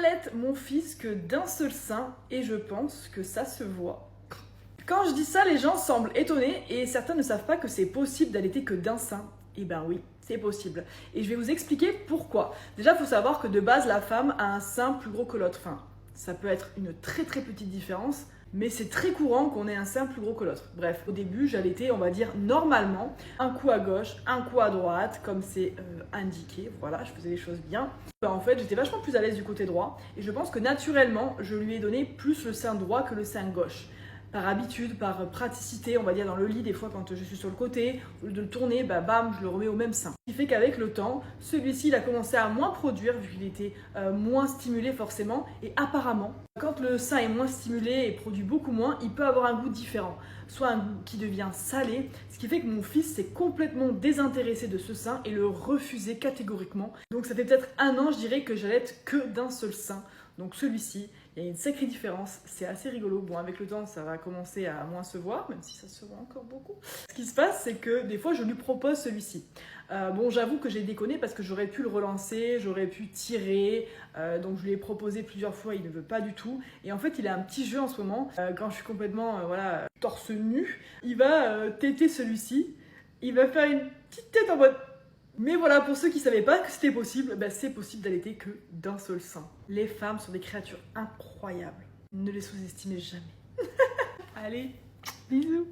J'allaite mon fils que d'un seul sein et je pense que ça se voit. Quand je dis ça, les gens semblent étonnés et certains ne savent pas que c'est possible d'allaiter que d'un sein. Eh ben oui, c'est possible. Et je vais vous expliquer pourquoi. Déjà, il faut savoir que de base, la femme a un sein plus gros que l'autre. Enfin, ça peut être une très petite différence, mais c'est très courant qu'on ait un sein plus gros que l'autre. Bref, au début, j'allaitais, on va dire, normalement, un coup à gauche, un coup à droite, comme c'est indiqué. Voilà, je faisais les choses bien. En fait, j'étais vachement plus à l'aise du côté droit, et je pense que naturellement, je lui ai donné plus le sein droit que le sein gauche. Par habitude, par praticité, on va dire dans le lit, des fois quand je suis sur le côté, au lieu de le tourner, bah bam, je le remets au même sein. Ce qui fait qu'avec le temps, celui-ci il a commencé à moins produire vu qu'il était moins stimulé forcément. Et apparemment, quand le sein est moins stimulé et produit beaucoup moins, il peut avoir un goût différent. Soit un goût qui devient salé, ce qui fait que mon fils s'est complètement désintéressé de ce sein et le refusait catégoriquement. Donc ça fait peut-être 1 an, je dirais, que j'allaite que d'un seul sein. Donc celui-ci, il y a une sacrée différence, c'est assez rigolo. Bon, avec le temps, ça va commencer à moins se voir, même si ça se voit encore beaucoup. Ce qui se passe, c'est que des fois, je lui propose celui-ci. Bon, j'avoue que j'ai déconné parce que j'aurais pu le relancer, j'aurais pu tirer. Donc je lui ai proposé plusieurs fois, il ne veut pas du tout. Et en fait, il a un petit jeu en ce moment. Quand je suis complètement torse nu, il va téter celui-ci. Il va faire une petite tête en mode... Mais voilà, pour ceux qui ne savaient pas que c'était possible, bah c'est possible d'allaiter que d'un seul sein. Les femmes sont des créatures incroyables. Ne les sous-estimez jamais. Allez, bisous.